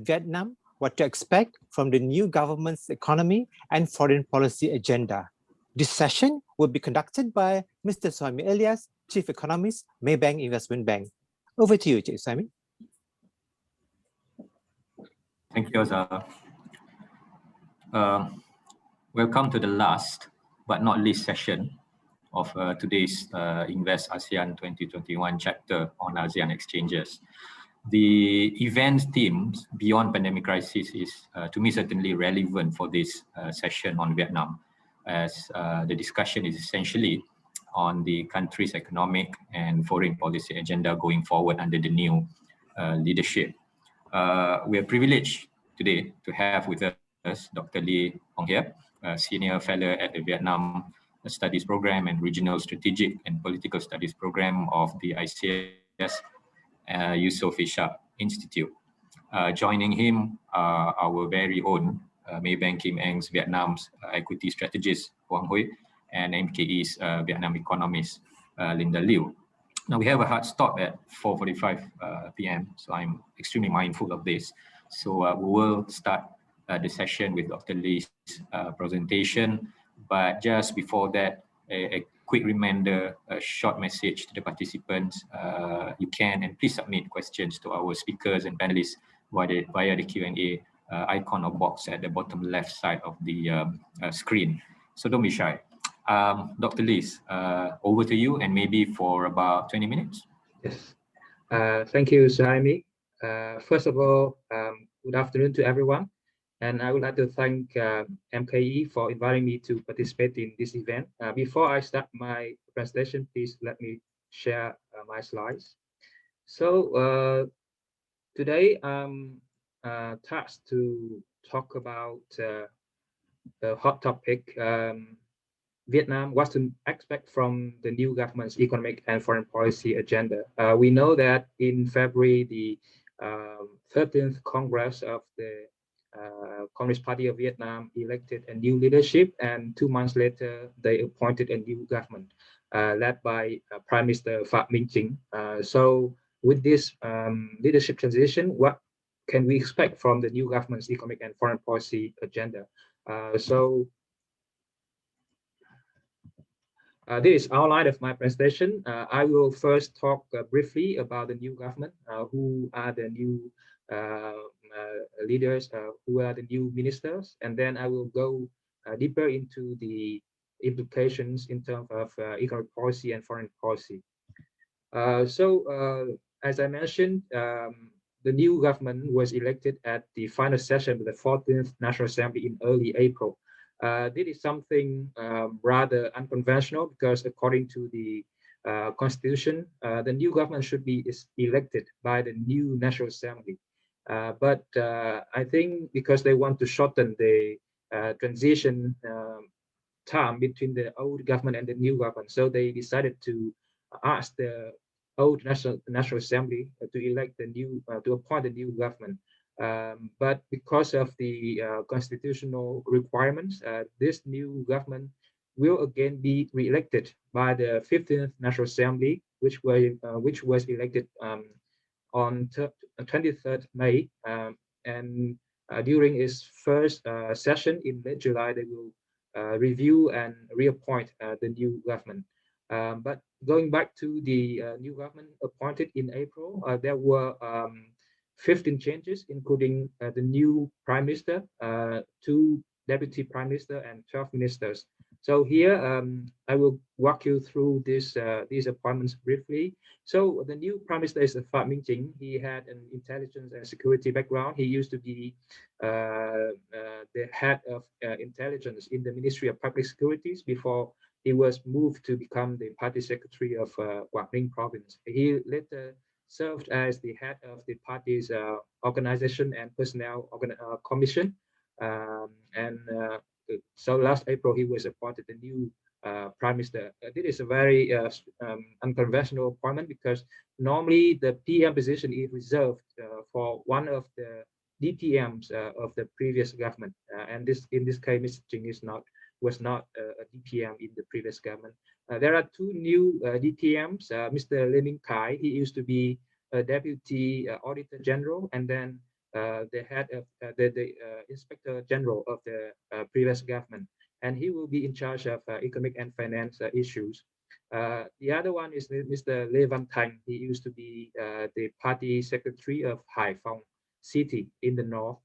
Vietnam, what to expect from the new government's economy and foreign policy agenda. This session will be conducted by Mr. Suhaimi Ilias, Chief Economist, Maybank Investment Bank. Over to you, Chief Suhaimi. Thank you, Azhar. Welcome to the last but not least session of today's Invest ASEAN 2021 chapter on ASEAN exchanges. The event themes beyond pandemic crisis is, to me, certainly relevant for this session on Vietnam, as the discussion is essentially on the country's economic and foreign policy agenda going forward under the new leadership. We are privileged today to have with us Dr. Hoang Hiep, Senior Fellow at the Vietnam Studies Program and Regional Strategic and Political Studies Program of the ISEAS Yusof Ishak Institute. Joining him are our very own Maybank Kim Eng's Vietnam's equity strategist Hoang and MKE's Vietnam economist Linda Liu. Now we have a hard stop at 4:45 p.m. so I'm extremely mindful of this. So we will start the session with Dr. Lee's presentation, but just before that, a quick reminder, a short message to the participants. You can and please submit questions to our speakers and panelists via the Q&A icon or box at the bottom left side of the screen. So don't be shy. Dr. Lees, over to you, and maybe for about 20 minutes. Yes. Thank you, Suhaimi. First of all, good afternoon to everyone. And I would like to thank MKE for inviting me to participate in this event. Before I start my presentation, please let me share my slides. So today I'm tasked to talk about the hot topic, Vietnam, what to expect from the new government's economic and foreign policy agenda. We know that in February, the 13th Congress of the Communist Party of Vietnam elected a new leadership, and 2 months later, they appointed a new government led by Prime Minister Phạm Minh Chính. So with this leadership transition, what can we expect from the new government's economic and foreign policy agenda? This is outline of my presentation. I will first talk briefly about the new government, who are the new leaders, who are the new ministers, and then I will go deeper into the implications in terms of economic policy and foreign policy. As I mentioned, the new government was elected at the final session of the 14th National Assembly in early April. This is something rather unconventional because according to the Constitution, the new government should be elected by the new National Assembly. But I think because they want to shorten the transition time between the old government and the new government, so they decided to ask the old National Assembly to elect the new, to appoint the new government. But because of the constitutional requirements, this new government will again be re-elected by the 15th National Assembly, which was elected on 23rd May. And during its first session in late July, they will review and reappoint the new government. But going back to the new government appointed in April, there were 15 changes, including the new prime minister, 2 deputy prime minister, and 12 ministers. So here I will walk you through these appointments briefly. So the new prime minister is Phạm Minh Chính. He had an intelligence and security background. He used to be the head of intelligence in the Ministry of Public Securities before he was moved to become the party secretary of Quảng Ninh province. He later served as the head of the party's organization and personnel commission. So last April, he was appointed the new prime minister. This is a very unconventional appointment because normally the PM position is reserved for one of the DPMs of the previous government. And in this case, Mr. Chính was not a DPM in the previous government. There are 2 new DPMs. Mr. Lê Minh Khai, he used to be a deputy auditor general, and then the head of the Inspector General of the previous government, and he will be in charge of economic and finance issues. The other one is Mr. Lê Văn Thành. He used to be the party secretary of Haiphong city in the north.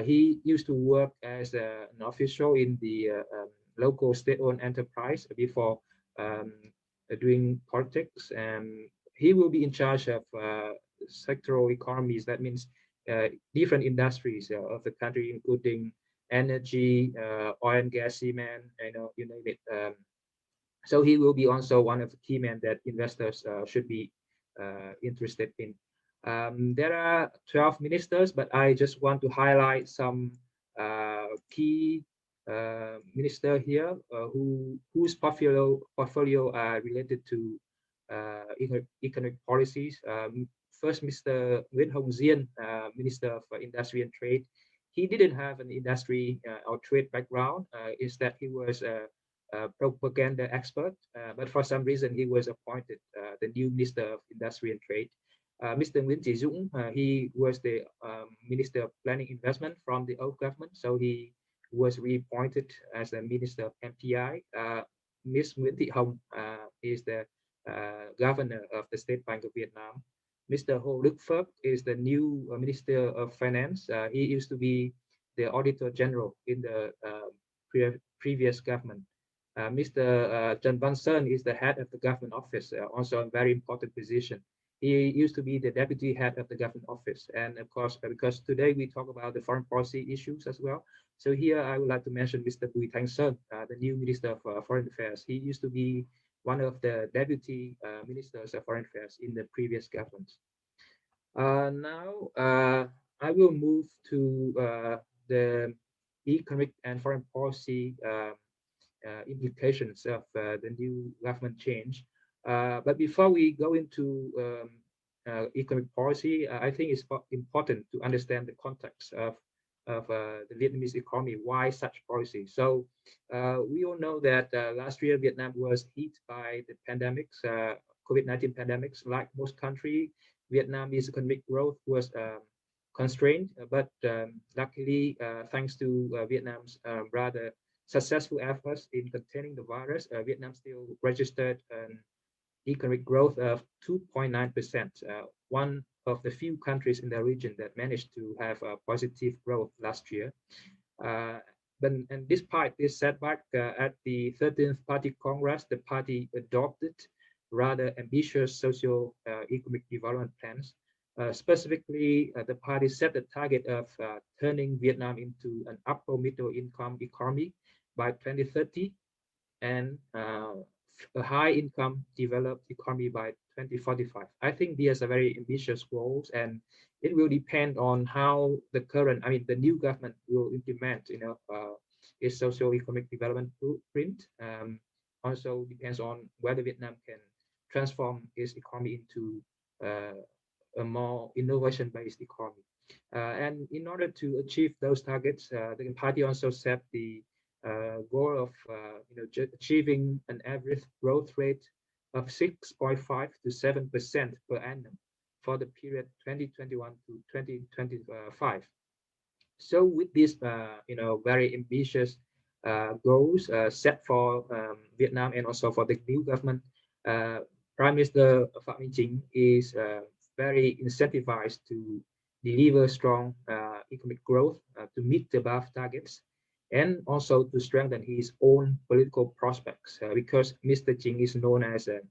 He used to work as an official in the local state-owned enterprise before doing politics, and he will be in charge of sectoral economies. That means different industries of the country, including energy, oil and gas, cement, you name it. So he will be also one of the key men that investors should be interested in. There are 12 ministers, but I just want to highlight some key minister here whose portfolio are related to economic policies. First, Mr. Nguyễn Hồng Diên, Minister of Industry and Trade. He didn't have an industry or trade background. Instead, he was a propaganda expert, but for some reason he was appointed the new Minister of Industry and Trade. Mr. Nguyễn Chí Dũng, he was the Minister of Planning Investment from the old government, so he was reappointed as the Minister of MPI. Ms. Nguyễn Thị Hồng is the Governor of the State Bank of Vietnam. Mr. Hồ Đức Phước is the new Minister of Finance. He used to be the Auditor General in the previous government. Mr. Trần Văn Sơn is the head of the government office, also a very important position. He used to be the deputy head of the government office. And of course, because today we talk about the foreign policy issues as well. So here I would like to mention Mr. Bùi Thanh Sơn, the new Minister of Foreign Affairs. He used to be one of the deputy ministers of foreign affairs in the previous government. Now I will move to the economic and foreign policy implications of the new government change. But before we go into economic policy, I think it's important to understand the context of the Vietnamese economy. Why such policy? So we all know that last year Vietnam was hit by the pandemics, COVID-19 pandemics. Like most countries, Vietnamese economic growth was constrained, but luckily, thanks to Vietnam's rather successful efforts in containing the virus, Vietnam still registered an economic growth of 2.9%, one of the few countries in the region that managed to have a positive growth last year. And despite this setback, at the 13th Party Congress, the party adopted rather ambitious socio-economic development plans. Specifically, the party set the target of turning Vietnam into an upper middle income economy by 2030 and a high income developed economy by 2045. I think these are very ambitious goals, and it will depend on how the new government will implement, its socio-economic development blueprint. Also depends on whether Vietnam can transform its economy into a more innovation-based economy. And in order to achieve those targets, the party also set the goal of achieving an average growth rate of 6.5 to 7% per annum for the period 2021 to 2025. So with these very ambitious goals set for Vietnam and also for the new government, Prime Minister Phạm Minh Chính is very incentivized to deliver strong economic growth to meet the above targets, and also to strengthen his own political prospects, because Mr. Chính is known as an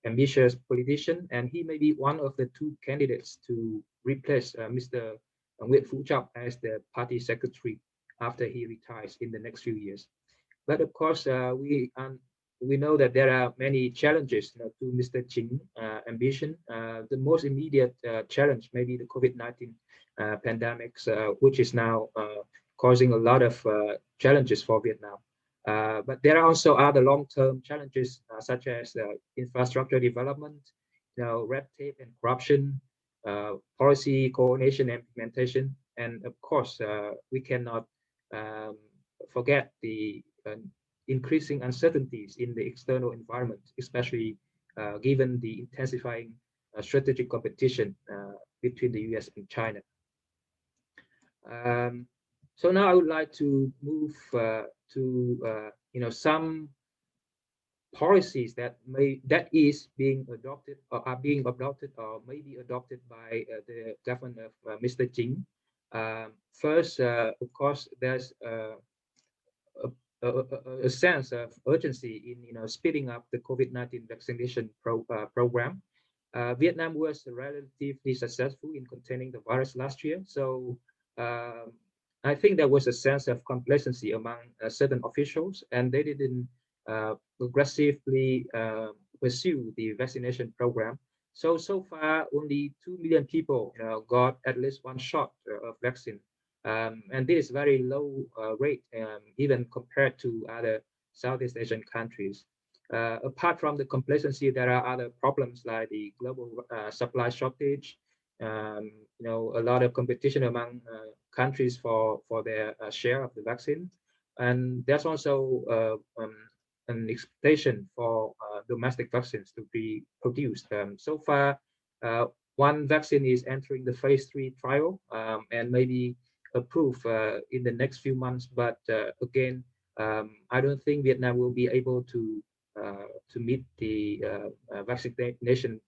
ambitious politician, and he may be one of the two candidates to replace Mr. Nguyễn Phú Trọng as the party secretary after he retires in the next few years. But of course, we know that there are many challenges to Mr. Chính ambition. The most immediate challenge may be the COVID-19 pandemics, which is now causing a lot of challenges for Vietnam. But there are also other long-term challenges, such as infrastructure development, red tape and corruption, policy coordination and implementation, and of course, we cannot forget the increasing uncertainties in the external environment, especially given the intensifying strategic competition between the US and China. So now I would like to move to some policies that is being adopted or are being adopted or may be adopted by the government of Mr. Jing. First, of course, there's a sense of urgency in speeding up the COVID-19 vaccination program. Vietnam was relatively successful in containing the virus last year, so I think there was a sense of complacency among certain officials, and they didn't aggressively pursue the vaccination program. So far, only 2 million people got at least one shot of vaccine. And this is very low rate, even compared to other Southeast Asian countries. Apart from the complacency, there are other problems like the global supply shortage, a lot of competition among countries for their share of the vaccine. And there's also an expectation for domestic vaccines to be produced. So far, one vaccine is entering the phase 3 trial and maybe approved in the next few months. But again, I don't think Vietnam will be able to meet the vaccination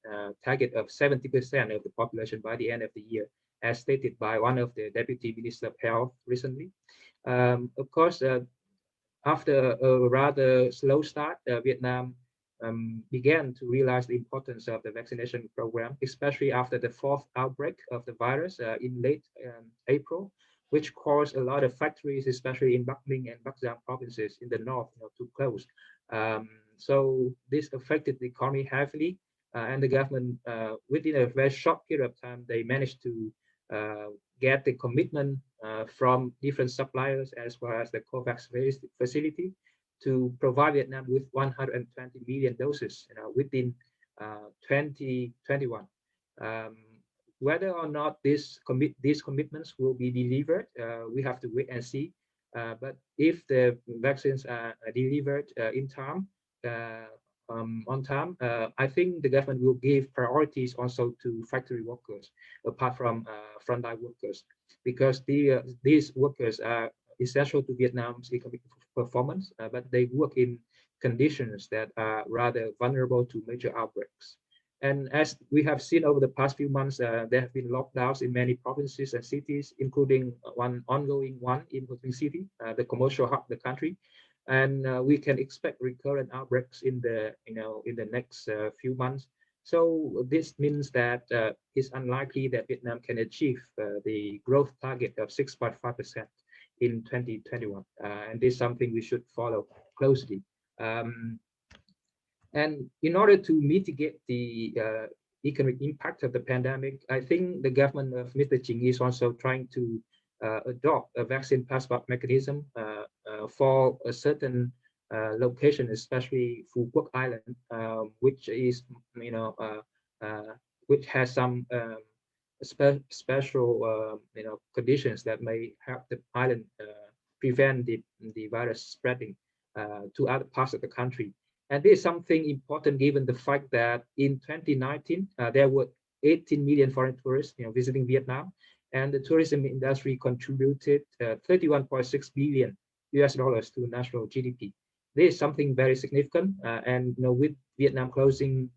target of 70% of the population by the end of the year, as stated by one of the Deputy Minister of Health recently. Of course, after a rather slow start, Vietnam began to realize the importance of the vaccination program, especially after the fourth outbreak of the virus in late April, which caused a lot of factories, especially in Bắc Ninh and Bắc Giang provinces in the north, to close. So this affected the economy heavily, and the government, within a very short period of time, they managed to get the commitment from different suppliers as well as the COVAX facility to provide Vietnam with 120 million doses within 2021. Whether or not these commitments will be delivered, we have to wait and see. But if the vaccines are delivered in time, on time, I think the government will give priorities also to factory workers, apart from frontline workers, because these workers are essential to Vietnam's economic performance, but they work in conditions that are rather vulnerable to major outbreaks. And as we have seen over the past few months, there have been lockdowns in many provinces and cities, including one ongoing one in Ho Chi Minh City, the commercial hub of the country. And we can expect recurrent outbreaks in the next few months. So this means that it's unlikely that Vietnam can achieve the growth target of 6.5% in 2021, and this is something we should follow closely. And in order to mitigate the economic impact of the pandemic, I think the government of Mr. Jing is also trying to adopt a vaccine passport mechanism for a certain location, especially Phu Quoc Island, which is, which has some special, conditions that may help the island prevent the virus spreading to other parts of the country. And this is something important given the fact that in 2019, there were 18 million foreign tourists visiting Vietnam, and the tourism industry contributed $31.6 billion to national GDP. This is something very significant, and with Vietnam closing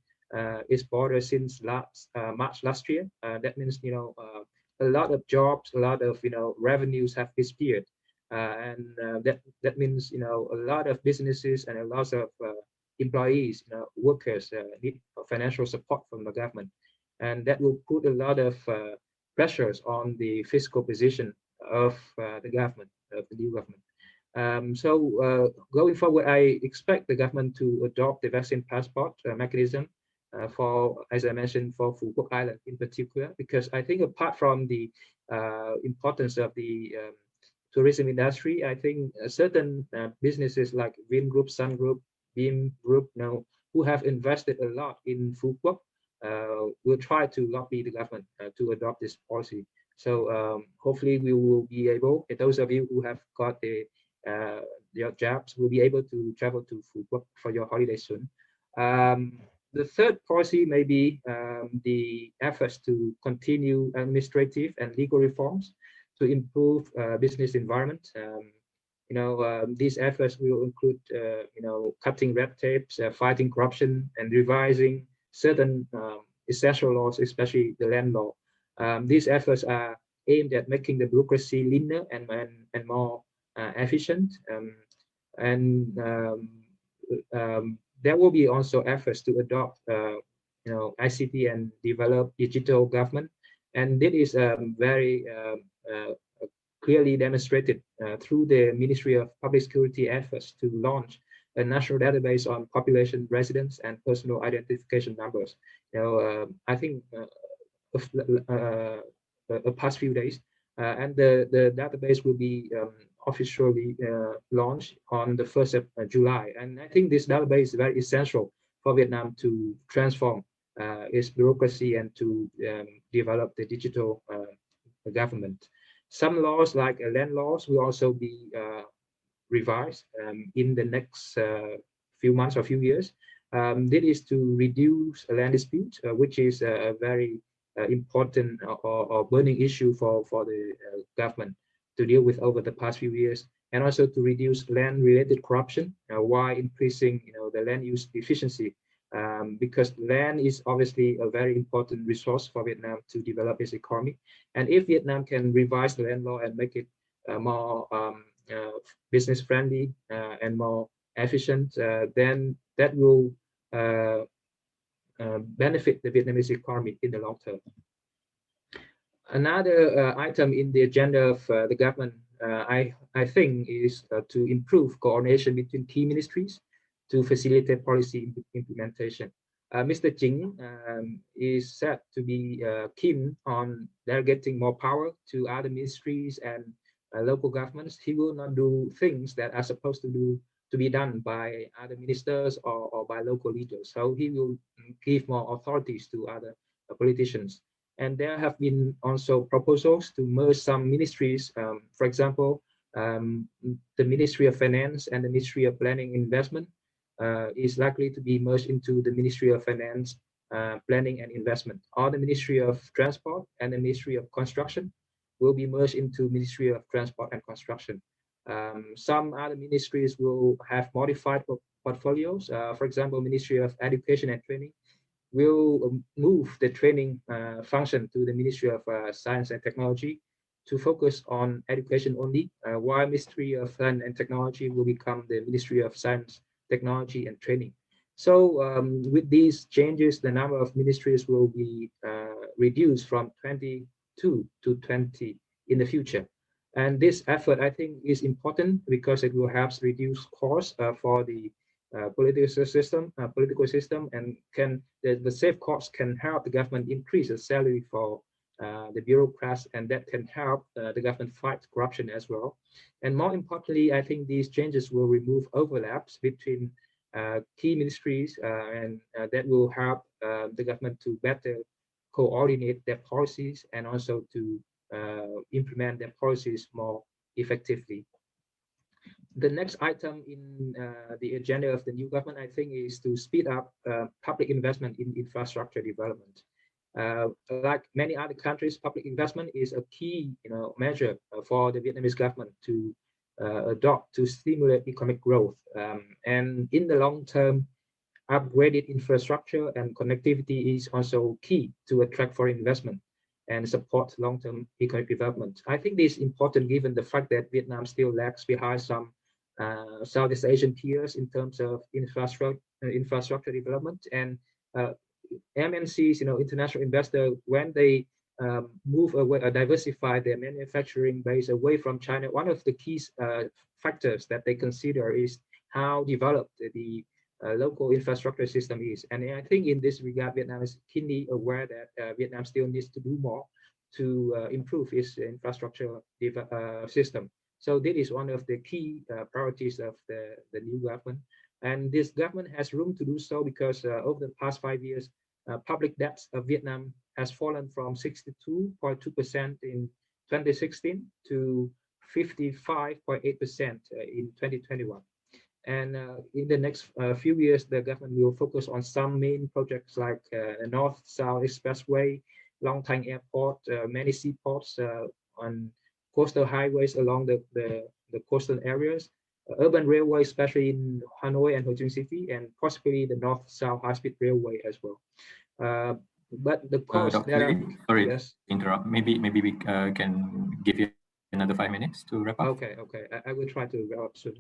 its border since March last year, that means a lot of jobs, a lot of revenues have disappeared, and that means a lot of businesses and a lot of employees, workers need financial support from the government, and that will put a lot of pressures on the fiscal position of the government, of the new government. So going forward, I expect the government to adopt the vaccine passport mechanism for, as I mentioned, for Phu Quoc Island in particular, because I think apart from the importance of the tourism industry, I think certain businesses like Vin Group, Sun Group, Beam Group, who have invested a lot in Phu Quoc, will try to lobby the government to adopt this policy. So hopefully we will be able, those of you who have got your jobs will be able to travel to Phu Quoc for your holiday soon. The third policy may be the efforts to continue administrative and legal reforms to improve business environment. These efforts will include, cutting red tapes, fighting corruption, and revising certain essential laws, especially the land law. These efforts are aimed at making the bureaucracy leaner and more efficient. There will be also efforts to adopt, ICT and develop digital government, and this is very clearly demonstrated through the Ministry of Public Security efforts to launch a national database on population, residents, and personal identification numbers. I think the past few days, and the database will be officially launched on the 1st of July. And I think this database is very essential for Vietnam to transform its bureaucracy and to develop the digital government. Some laws, like land laws, will also be revised in the next few months or few years. This is to reduce land dispute, which is a very important or burning issue for the government to deal with over the past few years, and also to reduce land-related corruption while increasing, the land use efficiency. Because land is obviously a very important resource for Vietnam to develop its economy. And if Vietnam can revise the land law and make it more business friendly and more efficient, then that will benefit the Vietnamese economy in the long term. Another item in the agenda of the government, I think, is to improve coordination between key ministries to facilitate policy implementation. Mr. Ching is said to be keen on delegating more power to other ministries and local governments. He will not do things that are supposed to be done by other ministers or by local leaders. So he will give more authorities to other politicians. And there have been also proposals to merge some ministries. For example, the Ministry of Finance and the Ministry of Planning and Investment is likely to be merged into the Ministry of Finance, Planning and Investment, or the Ministry of Transport and the Ministry of Construction will be merged into Ministry of Transport and Construction. Some other ministries will have modified portfolios. For example, Ministry of Education and Training will move the training function to the Ministry of Science and Technology to focus on education only, while Ministry of Science and Technology will become the Ministry of Science, Technology and Training. So with these changes, the number of ministries will be reduced from 22 to 20 in the future. And this effort, I think, is important because it will help reduce costs for the political system, and the safe costs can help the government increase the salary for the bureaucrats, and that can help the government fight corruption as well. And more importantly, I think these changes will remove overlaps between key ministries, and that will help the government to better coordinate their policies and also to implement their policies more effectively. The next item in the agenda of the new government, I think, is to speed up public investment in infrastructure development. Like many other countries, public investment is a key, measure for the Vietnamese government to adopt to stimulate economic growth. And in the long term, upgraded infrastructure and connectivity is also key to attract foreign investment and support long-term economic development. I think this is important given the fact that Vietnam still lags behind some Southeast Asian peers in terms of infrastructure development. And MNCs, international investors, when they move away or diversify their manufacturing base away from China, one of the key factors that they consider is how developed the local infrastructure system is. And I think in this regard, Vietnam is keenly aware that Vietnam still needs to do more to improve its infrastructure system. So this is one of the key priorities of the new government. And this government has room to do so because over the past 5 years, public debt of Vietnam has fallen from 62.2% in 2016 to 55.8% in 2021. And in the next few years, the government will focus on some main projects like North-South Expressway, Long Thanh Airport, many seaports, on coastal highways along the coastal areas, urban railway, especially in Hanoi and Ho Chi Minh City, and possibly the north-south high-speed railway as well. But the cost Dr. Lee, sorry yes. to interrupt. Maybe we can give you another 5 minutes to wrap up. Okay, I will try to wrap up soon.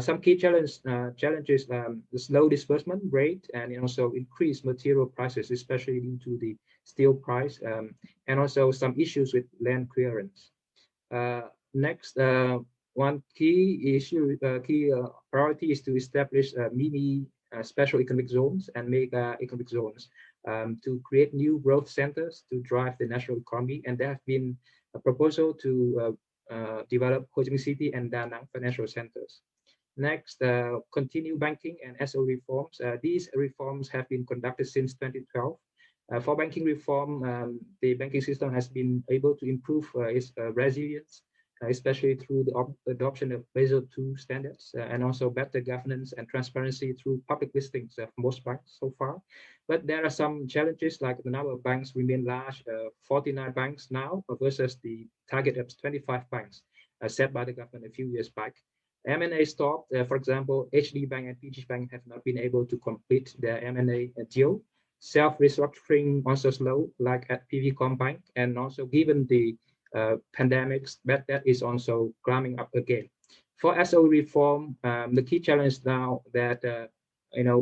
Some key challenges, the slow disbursement rate, and also increased material prices, especially due to the steel price, and also some issues with land clearance. Next, one key issue, priority is to establish mini special economic zones and mega economic zones to create new growth centers to drive the national economy. And there have been a proposal to develop Ho Chi Minh City and Da Nang financial centers. Next, continue banking and SO reforms. These reforms have been conducted since 2012. For banking reform, the banking system has been able to improve its resilience, especially through the adoption of Basel II standards and also better governance and transparency through public listings of most banks so far. But there are some challenges, like the number of banks remain large, 49 banks now versus the target of 25 banks set by the government a few years back. M&A stopped. For example, HD Bank and PG Bank have not been able to complete their M&A deal. Self-restructuring also slow, like at PVCom Bank, and also given the pandemics, bad debt is also climbing up again. For SO reform, the key challenge now that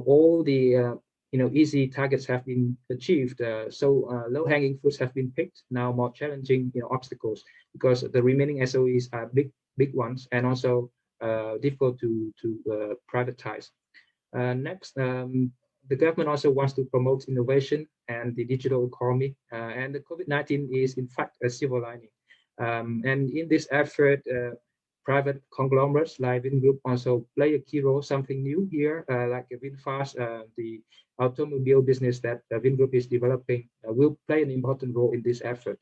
all the easy targets have been achieved, so low-hanging fruits have been picked. Now more challenging obstacles, because the remaining SOEs are big ones, and also difficult to privatize. Next, the government also wants to promote innovation and the digital economy, and the COVID-19 is in fact a silver lining. And in this effort, private conglomerates like Vingroup also play a key role. Something new here, like VinFast, the automobile business that Vingroup is developing, will play an important role in this effort.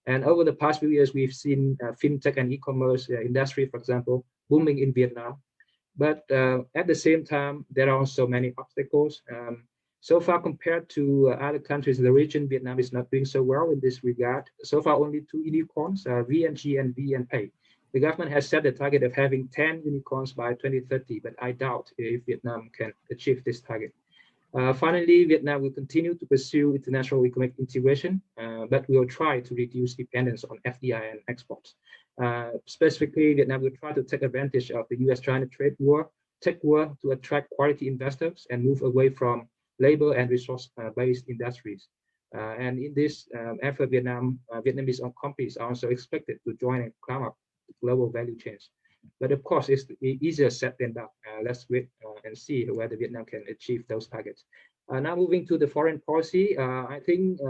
And over the past few years, we've seen fintech and e-commerce industry, for example, booming in Vietnam. But at the same time, there are also many obstacles. So far, compared to other countries in the region, Vietnam is not doing so well in this regard. So far, only 2 unicorns, VNG and VNPay. The government has set the target of having 10 unicorns by 2030, but I doubt if Vietnam can achieve this target. Finally, Vietnam will continue to pursue international economic integration, but will try to reduce dependence on FDI and exports. Specifically, Vietnam will try to take advantage of the US-China tech war to attract quality investors and move away from labor and resource-based industries. And in this effort, Vietnamese companies are also expected to join and climb up global value chains. But of course, it's easier said than done. Let's wait and see whether Vietnam can achieve those targets. Now moving to the foreign policy, I think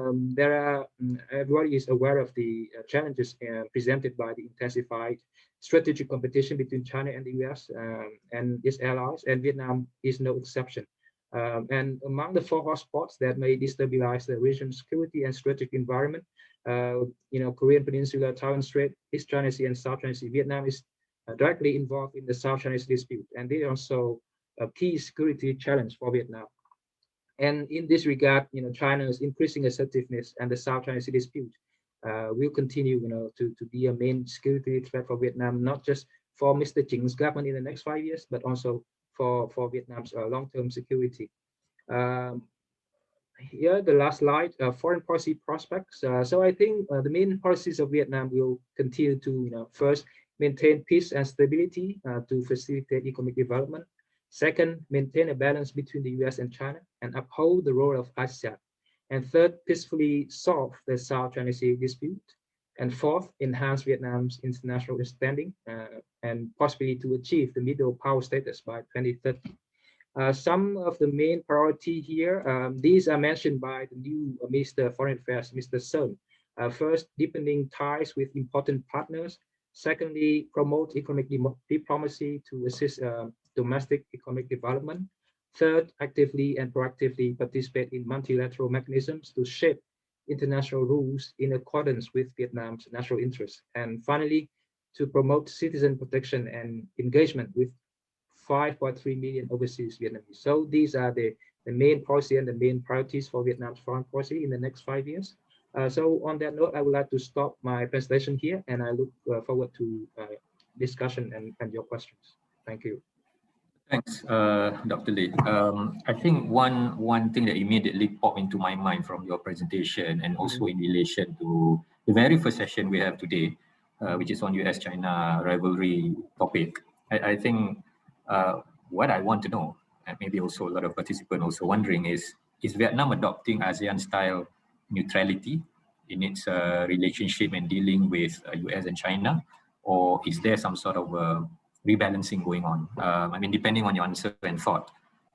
everybody is aware of the challenges presented by the intensified strategic competition between China and the US and its allies, and Vietnam is no exception. And among the 4 hotspots that may destabilize the region's security and strategic environment, Korean Peninsula, Taiwan Strait, East China Sea, and South China Sea, Vietnam is directly involved in the South China Sea dispute, and they are also a key security challenge for Vietnam. And in this regard, China's increasing assertiveness and the South China Sea dispute will continue, to be a main security threat for Vietnam, not just for Mr. Ching's government in the next 5 years, but also for Vietnam's long-term security. Here, the last slide, foreign policy prospects. So I think the main policies of Vietnam will continue to, first, maintain peace and stability to facilitate economic development. Second, maintain a balance between the US and China and uphold the role of ASEAN. And third, peacefully solve the South China Sea dispute. And fourth, enhance Vietnam's international standing and possibly to achieve the middle power status by 2030. Some of the main priority here, these are mentioned by the new Minister of Foreign Affairs, Mr. Sun. First, deepening ties with important partners. Secondly, promote economic diplomacy to assist domestic economic development. Third, actively and proactively participate in multilateral mechanisms to shape international rules in accordance with Vietnam's national interests. And finally, to promote citizen protection and engagement with 5.3 million overseas Vietnamese. So these are the main policy and the main priorities for Vietnam's foreign policy in the next 5 years. So on that note, I would like to stop my presentation here, and I look forward to discussion and your questions. Thank you. Thanks, Dr. Lee. I think one thing that immediately popped into my mind from your presentation, and also in relation to the very first session we have today, which is on US-China rivalry topic. I think what I want to know, and maybe also a lot of participants also wondering, is Vietnam adopting ASEAN-style neutrality in its relationship and dealing with US and China, or is there some sort of rebalancing going on? I mean, depending on your answer and thought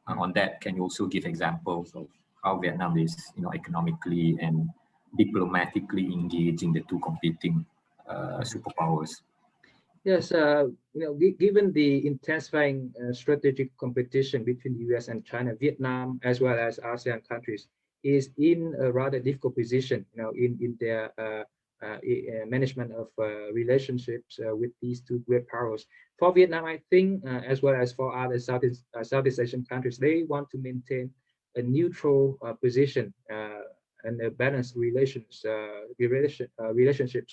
on that, can you also give examples of how Vietnam is, economically and diplomatically engaging the two competing superpowers? Yes, given the intensifying strategic competition between the US and China, Vietnam, as well as ASEAN countries, is in a rather difficult position, in their management of relationships with these two great powers. For Vietnam, I think, as well as for other Southeast Asian countries, they want to maintain a neutral position and a balanced relationships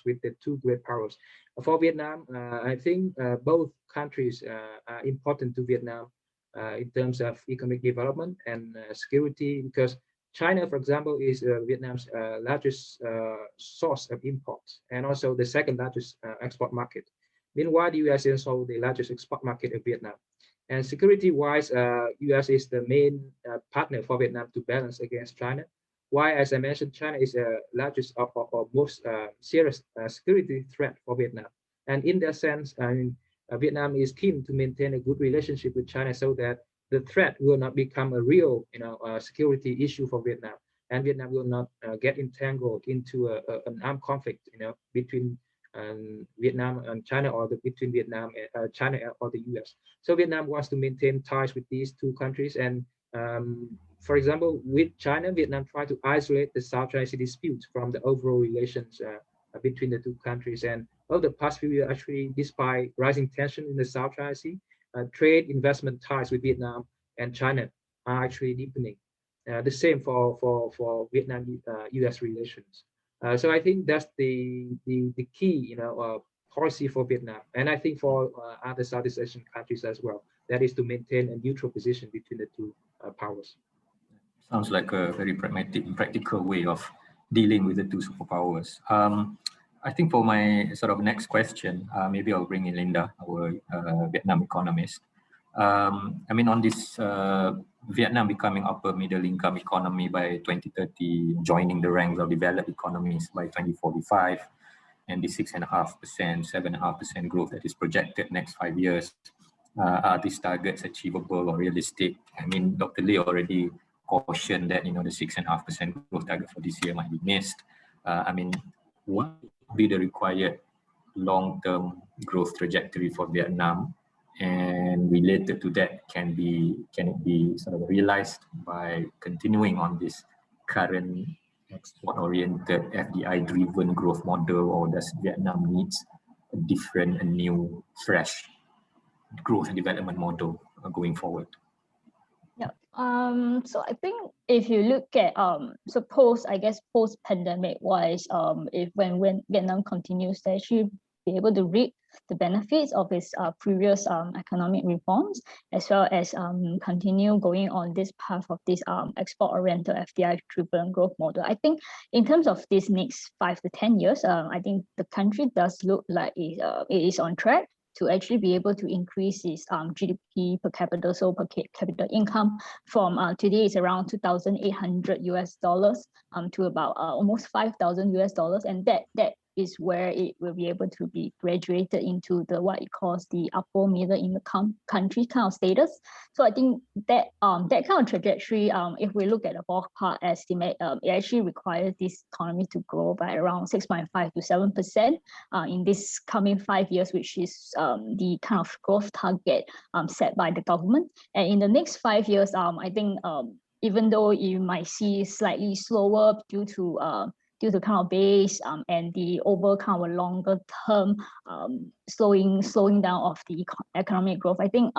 with the two great powers. For Vietnam, I think both countries are important to Vietnam in terms of economic development and security, because China, for example, is Vietnam's largest source of imports and also the second largest export market. Meanwhile, the US is also the largest export market of Vietnam. And security-wise, US is the main partner for Vietnam to balance against China. Why, as I mentioned, China is the largest or most serious security threat for Vietnam. And in that sense, Vietnam is keen to maintain a good relationship with China so that the threat will not become a real, security issue for Vietnam, and Vietnam will not get entangled into an armed conflict, between Vietnam and China, or between Vietnam and China or the US. So Vietnam wants to maintain ties with these two countries, and for example, with China, Vietnam tried to isolate the South China Sea dispute from the overall relations between the two countries. And over the past few years, actually, despite rising tension in the South China Sea, trade investment ties with Vietnam and China are actually deepening. The same for Vietnam-US relations. So I think that's the key, policy for Vietnam, and I think for other Southeast Asian countries as well. That is to maintain a neutral position between the two powers. Sounds like a very practical way of dealing with the two superpowers. I think for my sort of next question, maybe I'll bring in Linda, our Vietnam economist. I mean, on this Vietnam becoming upper middle income economy by 2030, joining the ranks of developed economies by 2045, and the 6.5%, 7.5% growth that is projected next 5 years, are these targets achievable or realistic? I mean, Dr. Lee already cautioned that, the 6.5% growth target for this year might be missed. I mean, what would be the required long-term growth trajectory for Vietnam? And related to that, can it be sort of realized by continuing on this current export-oriented, FDI-driven growth model, or does Vietnam needs a different, a new, fresh growth and development model going forward? Yeah. So I think if you look at post pandemic wise, if when Vietnam continues to actually be able to reap the benefits of its previous economic reforms, as well as continue going on this path of this export-oriented FDI-driven growth model. I think in terms of this next 5 to 10 years, I think the country does look like it is on track to actually be able to increase its GDP per capita, so per capita income from today is around $2,800 to about almost $5,000, and that is where it will be able to be graduated into the what it calls the upper middle income country kind of status. So I think that that kind of trajectory, if we look at the ballpark estimate, it actually requires this economy to grow by around 6.5 to 7% in this coming 5 years, which is the kind of growth target set by the government. And in the next 5 years, I think even though you might see slightly slower due to kind of base and the over kind of a longer term slowing down of the economic growth, I think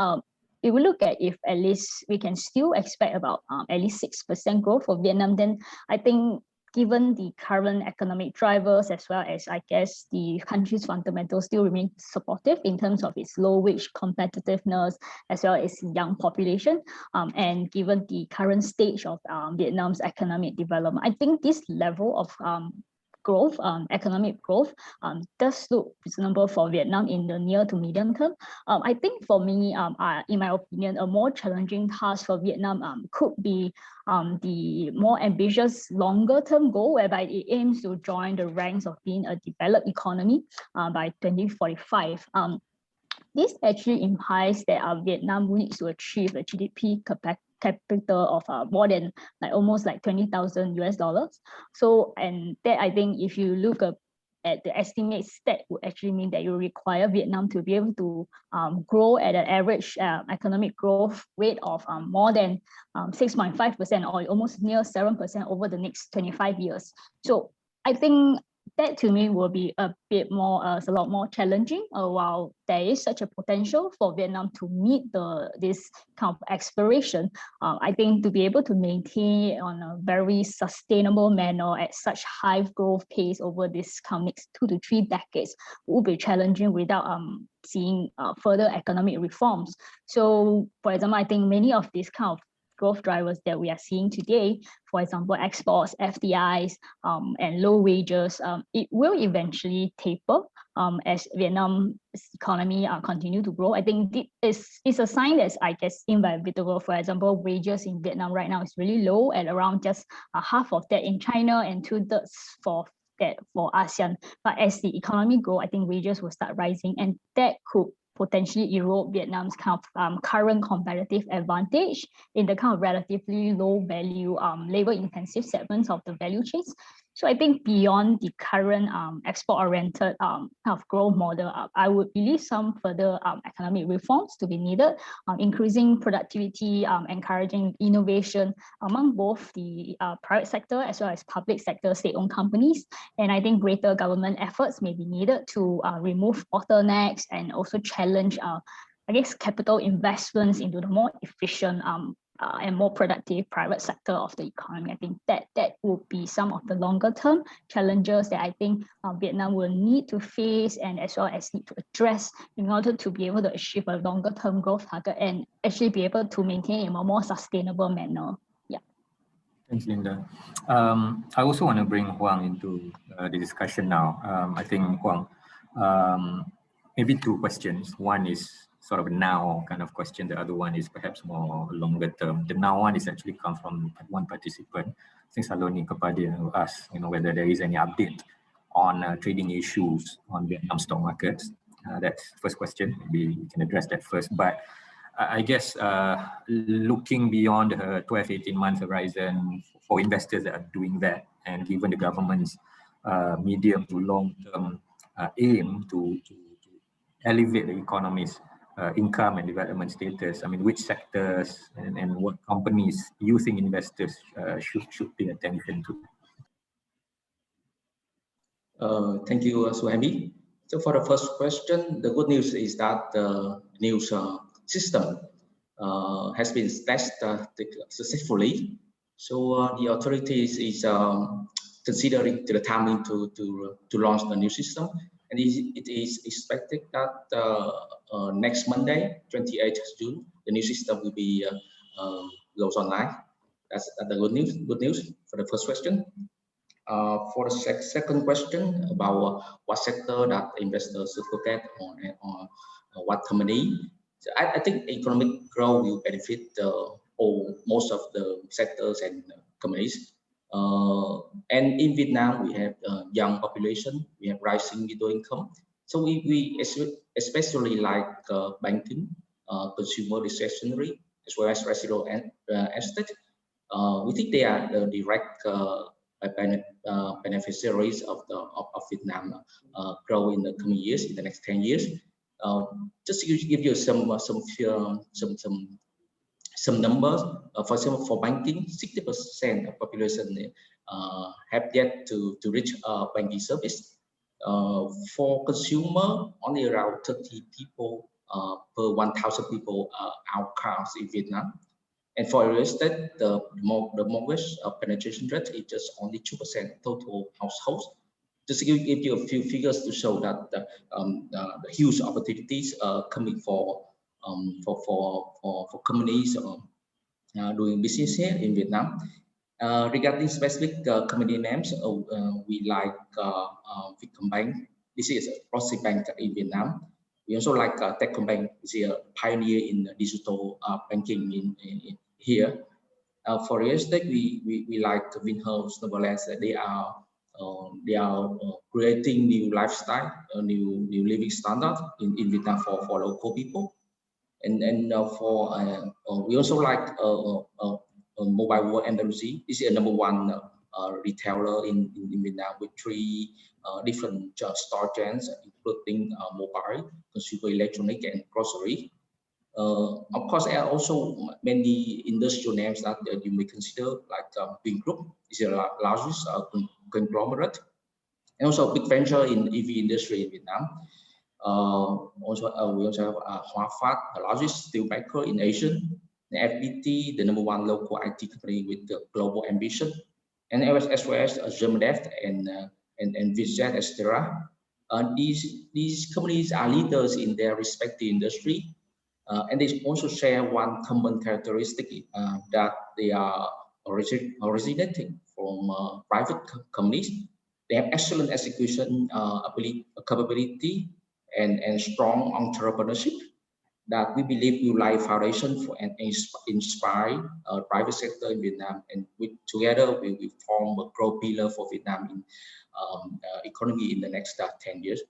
if we look at if at least we can still expect about at least 6% growth for Vietnam, then I think given the current economic drivers, as well as, I guess, the country's fundamentals still remain supportive in terms of its low wage competitiveness, as well as young population, and given the current stage of Vietnam's economic development, I think this level of growth, economic growth, does look reasonable for Vietnam in the near to medium term. I think for me, in my opinion, a more challenging task for Vietnam could be the more ambitious longer term goal, whereby it aims to join the ranks of being a developed economy by 2045. This actually implies that Vietnam needs to achieve a GDP capital of more than almost 20,000 US dollars. So, and that, I think, if you look at the estimates, that would actually mean that you require Vietnam to be able to grow at an average economic growth rate of more than 6.5% or almost near 7% over the next 25 years. So I think that to me will be a lot more challenging, while there is such a potential for Vietnam to meet this kind of aspiration. I think to be able to maintain it on a very sustainable manner at such high growth pace over this next 2 to 3 decades will be challenging without seeing further economic reforms. So, for example, I think many of these kind of growth drivers that we are seeing today, for example, exports, FDIs, and low wages, it will eventually taper as Vietnam's economy continue to grow. I think it's a sign that's, I guess, inevitable. For example, wages in Vietnam right now is really low at around just half of that in China and 2/3 for ASEAN. But as the economy grow, I think wages will start rising, and that could potentially erode Vietnam's kind of current competitive advantage in the kind of relatively low value labor intensive segments of the value chains. So I think beyond the current export-oriented kind of growth model, I would believe some further economic reforms to be needed, increasing productivity, encouraging innovation among both the private sector as well as public sector state-owned companies. And I think greater government efforts may be needed to remove bottlenecks and also challenge, I guess, capital investments into the more efficient and more productive private sector of the economy. I think that would be some of the longer term challenges that I think Vietnam will need to face and as well as need to address in order to be able to achieve a longer term growth target and actually be able to maintain in a more sustainable manner. Yeah. Thanks, Linda. I also want to bring Hoang into the discussion now. I think, Hoang, maybe 2 questions. One is sort of a now kind of question. The other one is perhaps more longer term. The now one is actually come from one participant. Since Saloni Kepada asked, whether there is any update on trading issues on Vietnam stock markets. That's the first question. Maybe we can address that first. But I guess looking beyond the 12-18 month horizon for investors that are doing that, and given the government's medium to long term aim to elevate the economy's income and development status, I mean, which sectors and what companies you think investors should pay attention to? Thank you, Suhaimi. So for the first question, the good news is that the new system has been tested successfully. So the authorities is considering the timing to launch the new system. And it is expected that next Monday, 28th June, the new system will be launched online. That's the good news. Good news for the first question. For the second question about what sector that investors should look at on what company, so I think economic growth will benefit most of the sectors and companies. And in Vietnam, we have young population, we have rising middle income. So we especially like banking, consumer discretionary, as well as residential estate. We think they are the direct beneficiaries of Vietnam grow in the coming years, in the next 10 years. Just to give you some numbers, for example, for banking, 60% of population have yet to reach banking service. For consumer, only around 30 people per 1,000 people are cars in Vietnam. And for real estate, the mortgage penetration rate is just only 2% total households. Just to give you a few figures to show that the huge opportunities coming for companies doing business here in Vietnam. Regarding specific company names, we like Vietcombank. This is a proxy bank in Vietnam. We also like Techcombank, which is a pioneer in digital banking in here. For real estate, we like Vinhomes. Nevertheless, they are creating new lifestyle, new living standard in Vietnam for local people. And we also like Mobile World Andalusia. This is a #1 retailer in Vietnam with 3 different store chains, including mobile, consumer electronic, and grocery. Of course, there are also many industrial names that you may consider, like Vingroup is the largest conglomerate, and also a big venture in EV industry in Vietnam. We also have Hoa Phát, the largest steel maker in Asia, and FPT, the #1 local IT company with the global ambition, and as well as Germandev and Vizjet, etc. These companies are leaders in their respective industry, and they also share one common characteristic that they are originating from private companies. They have excellent execution capability and strong entrepreneurship that we believe will lay foundation for and inspire private sector in Vietnam, and together we will form a growth pillar for Vietnam in economy in the next 10 years.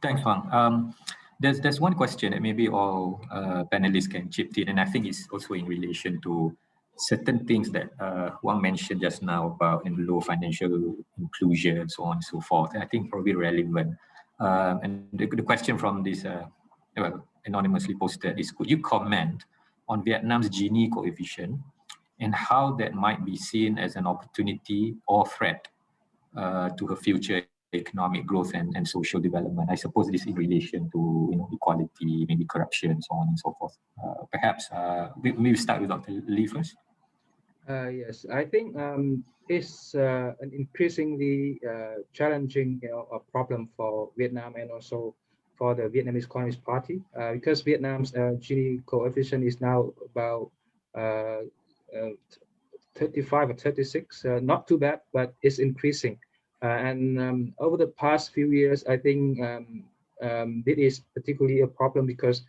Thanks, Hoang. There's one question that maybe all panelists can chip in, and I think it's also in relation to certain things that Hoang mentioned just now about low financial inclusion and so on and so forth. And I think probably relevant. And the question from this anonymously posted is, could you comment on Vietnam's Gini coefficient and how that might be seen as an opportunity or threat to her future economic growth and social development? I suppose this is in relation to equality, maybe corruption, so on and so forth. Perhaps we start with Dr. Lee first. Yes, I think it's an increasingly challenging problem for Vietnam and also for the Vietnamese Communist Party, because Vietnam's Gini coefficient is now about 35 or 36, not too bad, but it's increasing. And over the past few years, I think it is particularly a problem because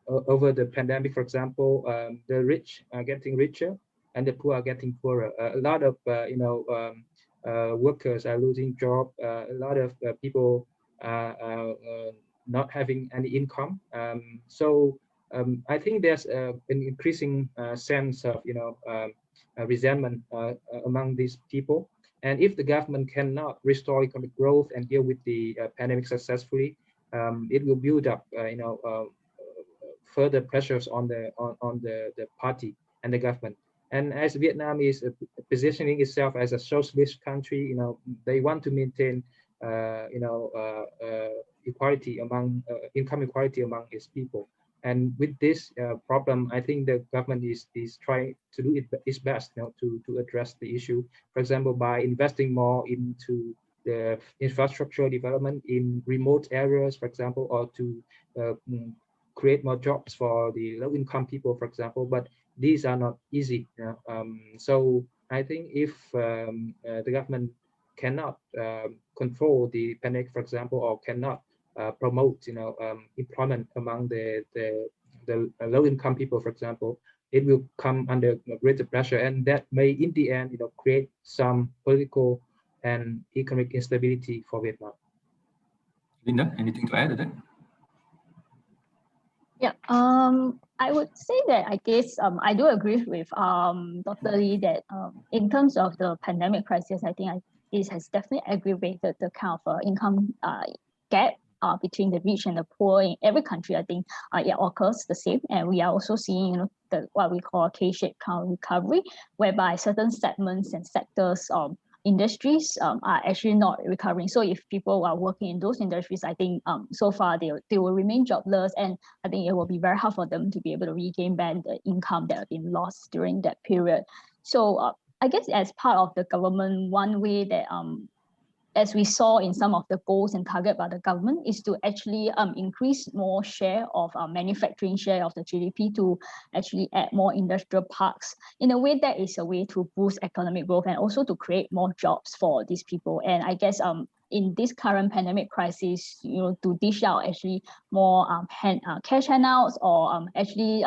over the pandemic, for example, the rich are getting richer and the poor are getting poorer. A lot of workers are losing jobs. A lot of people are not having any income. So I think there's an increasing sense of resentment among these people. And if the government cannot restore economic growth and deal with the pandemic successfully, it will build up, further pressures on the party and the government. And as Vietnam is positioning itself as a socialist country, they want to maintain, equality among income equality among its people. And with this problem, I think the government is trying to do its best to address the issue. For example, by investing more into the infrastructure development in remote areas, for example, or to create more jobs for the low-income people, for example. But these are not easy. So I think if the government cannot control the pandemic, for example, or cannot promote employment among the low-income people, for example, it will come under greater pressure, and that may in the end create some political and economic instability for Vietnam. Linda, anything to add to that? Yeah, I would say that I guess I do agree with Dr. Lee that in terms of the pandemic crisis, I think it has definitely aggravated the kind of income gap between the rich and the poor in every country. I think it occurs the same, and we are also seeing what we call a K-shaped kind of recovery, whereby certain segments and sectors industries are actually not recovering. So if people are working in those industries, I think so far they will remain jobless, and I think it will be very hard for them to be able to regain back the income that have been lost during that period. So I guess as part of the government, one way that as we saw in some of the goals and target by the government, is to actually increase more share of manufacturing share of the GDP, to actually add more industrial parks. In a way, that is a way to boost economic growth and also to create more jobs for these people. And I guess in this current pandemic crisis, to dish out actually more cash handouts, or actually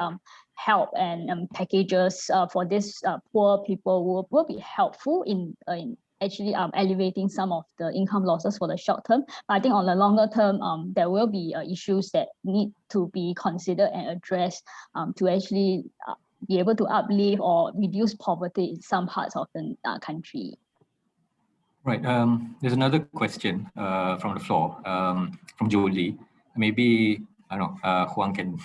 help and packages for these poor people will be helpful in actually alleviating some of the income losses for the short term. But I think on the longer term, there will be issues that need to be considered and addressed to actually be able to uplift or reduce poverty in some parts of the country. Right. There's another question from the floor, from Jolie. Maybe, I don't know, Hoang can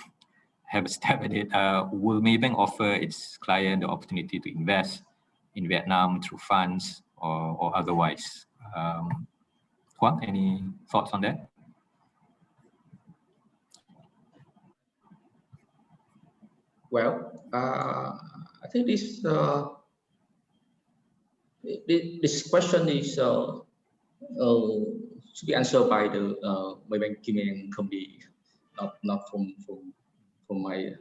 have a stab at it. Will Maybank offer its client the opportunity to invest in Vietnam through funds or otherwise? Hoang, any thoughts on that? Well, I think this this question is should be answered by the Maybank Kim company, not from my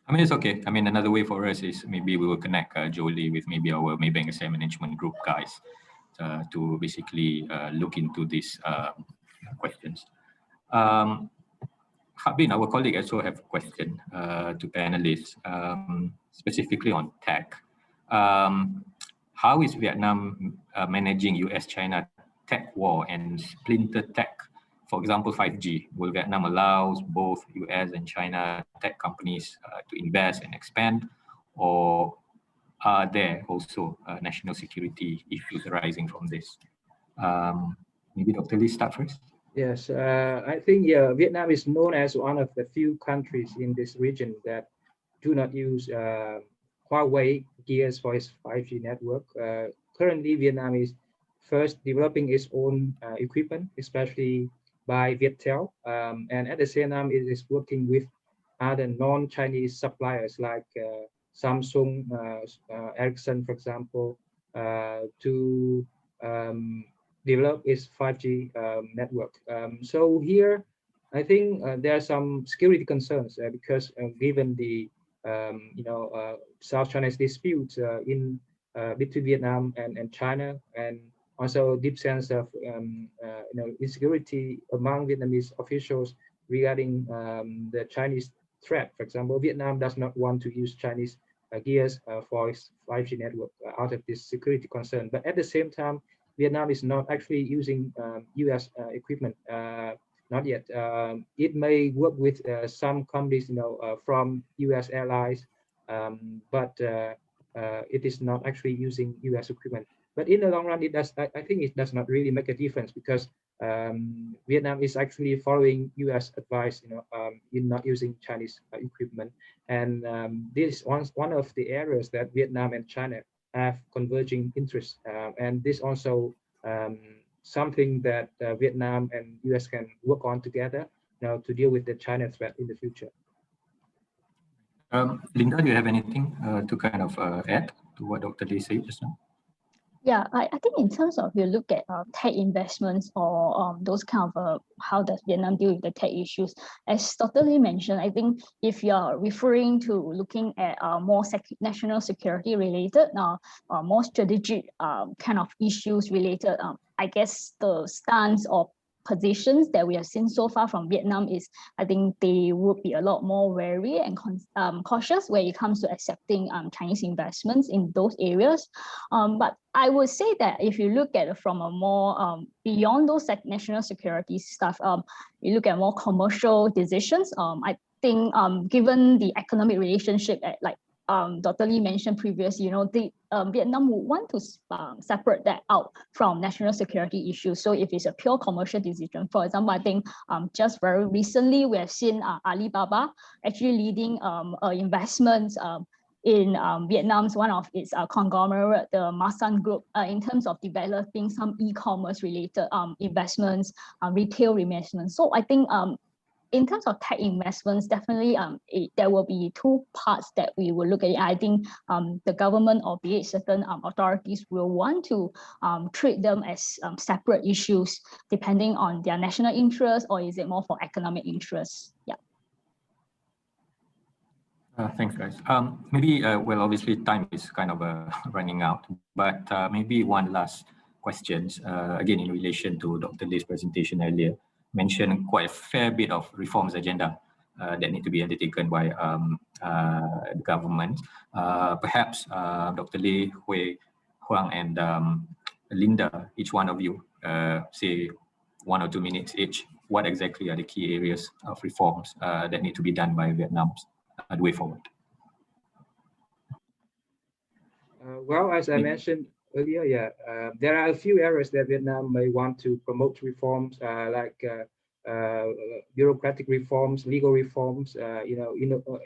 I mean, it's okay. I mean, another way for us is maybe we will connect Jolie with maybe our Maybank Asset Management Group guys to basically look into these questions. Habin, our colleague, also have a question to panelists, specifically on tech. How is Vietnam managing US-China tech war and splinter tech? For example, 5G. Will Vietnam allow both US and China tech companies to invest and expand, or are there also national security issues arising from this? Maybe Dr. Lee start first. Yes, I think Vietnam is known as one of the few countries in this region that do not use Huawei gears for its 5G network. Currently, Vietnam is first developing its own equipment, especially by Viettel, and at the same time, it is working with other non-Chinese suppliers like Samsung, Ericsson, for example, to develop its 5G network. So here, I think there are some security concerns because given the South China's dispute in between Vietnam and China, and also deep sense of insecurity among Vietnamese officials regarding the Chinese threat. For example, Vietnam does not want to use Chinese gears for its 5G network out of this security concern. But at the same time, Vietnam is not actually using US equipment, not yet. It may work with some companies, from US allies, but it is not actually using US equipment. But in the long run, it does. I think it does not really make a difference because Vietnam is actually following US advice, in not using Chinese equipment. And this is one of the areas that Vietnam and China have converging interests, and this also something that Vietnam and US can work on together now to deal with the China threat in the future. Linda, do you have anything to kind of add to what Dr. Lee said just now? Yeah, I think in terms of you look at tech investments or those kind of how does Vietnam deal with the tech issues, as Dr. Lee mentioned, I think if you're referring to looking at more national security related, more strategic kind of issues related, I guess the stance or positions that we have seen so far from Vietnam is, I think they would be a lot more wary and cautious when it comes to accepting Chinese investments in those areas. But I would say that if you look at it from a more beyond those national security stuff, you look at more commercial decisions. I think given the economic relationship at like Dr. Lee mentioned previously, Vietnam would want to separate that out from national security issues. So if it's a pure commercial decision, for example, I think just very recently we have seen Alibaba actually leading investments in Vietnam's one of its conglomerate, the Masan Group, in terms of developing some e-commerce related investments, retail investments. So I think in terms of tech investments, definitely there will be two parts that we will look at. I think the government or be it certain authorities will want to treat them as separate issues depending on their national interest, or is it more for economic interests? Yeah. Thanks, guys. Maybe, well, obviously time is kind of running out, but maybe one last question, again, in relation to Dr. Lee's presentation earlier, mentioned quite a fair bit of reforms agenda that need to be undertaken by the government. Perhaps Dr. Lee, Hoang, and Linda, each one of you, say 1 or 2 minutes each, what exactly are the key areas of reforms that need to be done by Vietnam's the way forward? Well, as I mentioned earlier, there are a few areas that Vietnam may want to promote reforms, like bureaucratic reforms, legal reforms,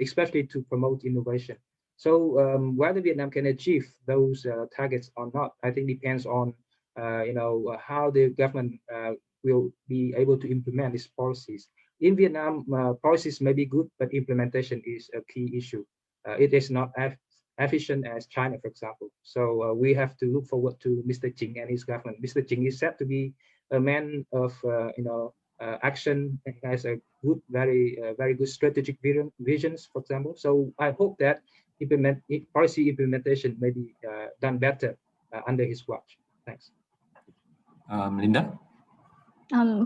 especially to promote innovation. So whether Vietnam can achieve those targets or not, I think depends on how the government will be able to implement these policies. In Vietnam, policies may be good, but implementation is a key issue. It is not as efficient as China, for example. So we have to look forward to Mr. Ching and his government. Mr. Ching is said to be a man of action, and has a good, very good strategic visions, for example. So I hope that policy implementation may be done better under his watch. Thanks. Linda?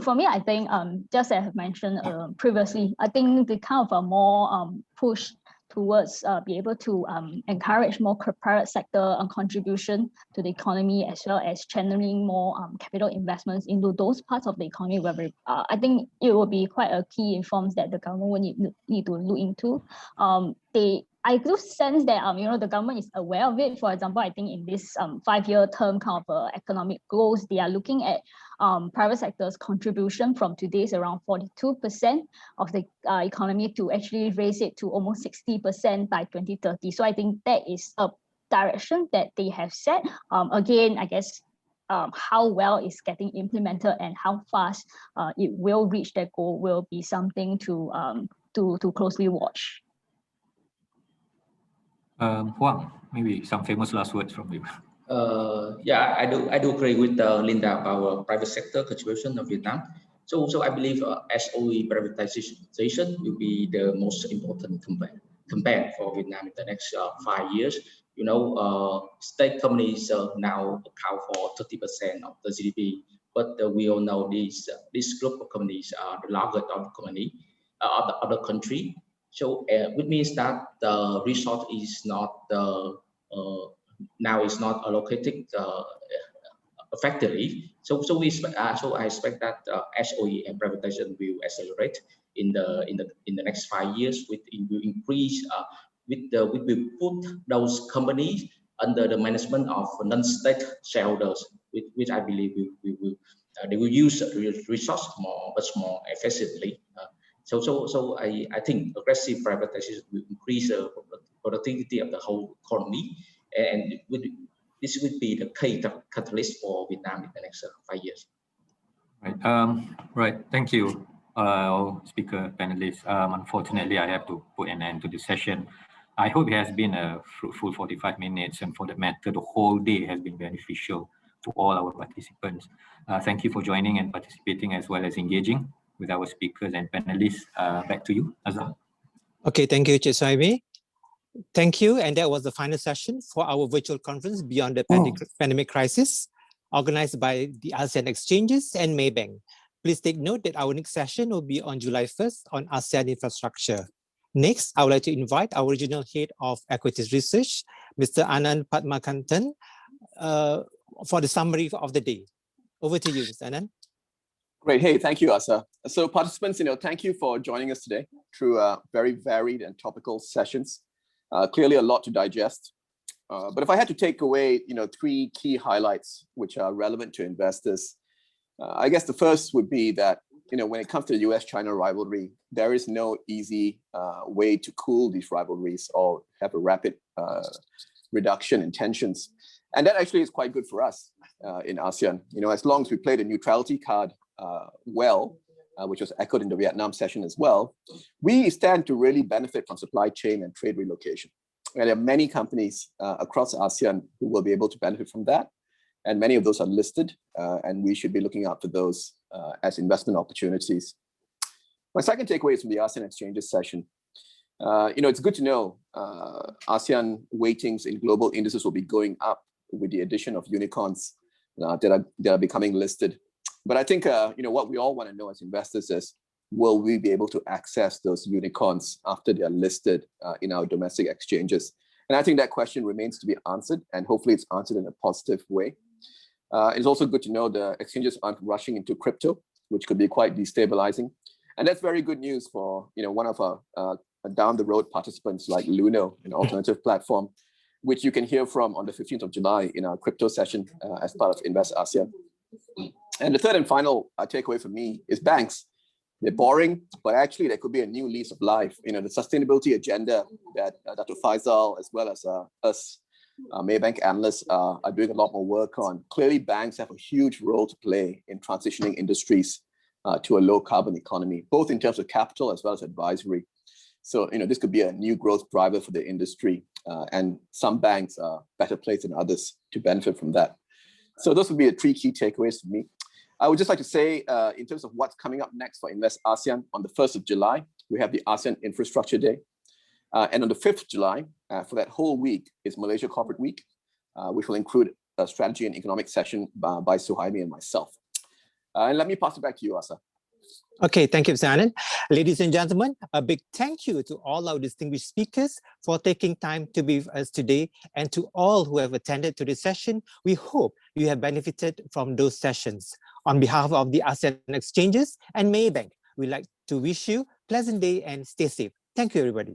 For me, I think just as I have mentioned previously, I think the kind of a more push towards be able to encourage more private sector contribution to the economy, as well as channeling more capital investments into those parts of the economy where I think it will be quite a key reforms that the government will need to look into. I do sense that the government is aware of it. For example, I think in this 5-year term kind of economic goals, they are looking at private sector's contribution from today's around 42% of the economy to actually raise it to almost 60% by 2030. So I think that is a direction that they have set. Again, I guess how well it's getting implemented and how fast it will reach that goal will be something to closely watch. Hoang, maybe some famous last words from you. Yeah, I do agree with Linda about private sector contribution of Vietnam. So I believe SOE privatization will be the most important campaign for Vietnam in the next 5 years. State companies now account for 30% of the GDP, but we all know this group of companies are the largest of the country. So which means that the resource is not now is not allocated effectively. So I expect that SOE and privatization will accelerate in the next 5 years. It will increase. We will put those companies under the management of non-state shareholders, which I believe they will use the resource much more effectively. So I think aggressive privatization will increase the productivity of the whole economy, and this would be the key catalyst for Vietnam in the next 5 years. Right. Right. Thank you, speaker panelists. Unfortunately, I have to put an end to this session. I hope it has been a fruitful 45 minutes, and for that matter, the whole day has been beneficial to all our participants. Thank you for joining and participating, as well as engaging with our speakers and panelists. Back to you, Azhar. Okay, thank you, Suhaimi. Thank you, and that was the final session for our virtual conference Beyond the Pandemic Crisis, organized by the ASEAN Exchanges and Maybank. Please take note that our next session will be on July 1st on ASEAN infrastructure. Next, I would like to invite our regional head of equities research, Mr. Anand Padmakantan, for the summary of the day. Over to you, Mr. Anand. Great. Hey, thank you, Asa. So participants, thank you for joining us today through very varied and topical sessions. Clearly a lot to digest. But if I had to take away, 3 key highlights which are relevant to investors, I guess the first would be that when it comes to the US-China rivalry, there is no easy way to cool these rivalries or have a rapid reduction in tensions. And that actually is quite good for us in ASEAN. As long as we play the neutrality card well, which was echoed in the Vietnam session as well, we stand to really benefit from supply chain and trade relocation. And there are many companies across ASEAN who will be able to benefit from that. And many of those are listed, and we should be looking out for those as investment opportunities. My second takeaway is from the ASEAN Exchanges session. It's good to know ASEAN weightings in global indices will be going up with the addition of unicorns that are becoming listed. But I think what we all want to know as investors is, will we be able to access those unicorns after they are listed in our domestic exchanges? And I think that question remains to be answered, and hopefully it's answered in a positive way. It's also good to know the exchanges aren't rushing into crypto, which could be quite destabilizing. And that's very good news for one of our down the road participants like Luno, an alternative platform, which you can hear from on the 15th of July in our crypto session as part of Invest ASEAN. And the third and final takeaway for me is banks. They're boring, but actually there could be a new lease of life. The sustainability agenda that Dr. Faisal, as well as us Maybank analysts are doing a lot more work on. Clearly, banks have a huge role to play in transitioning industries to a low carbon economy, both in terms of capital as well as advisory. So, this could be a new growth driver for the industry, and some banks are better placed than others to benefit from that. So those would be the three key takeaways for me. I would just like to say, in terms of what's coming up next for Invest ASEAN, on the 1st of July, we have the ASEAN Infrastructure Day. And on the 5th of July, for that whole week, is Malaysia Corporate Week, which will include a strategy and economic session by Suhaimi and myself. And let me pass it back to you, Asa. Okay, thank you, Mr. Anand. Ladies and gentlemen, a big thank you to all our distinguished speakers for taking time to be with us today, and to all who have attended to this session. We hope you have benefited from those sessions. On behalf of the ASEAN Exchanges and Maybank, we'd like to wish you a pleasant day and stay safe. Thank you, everybody.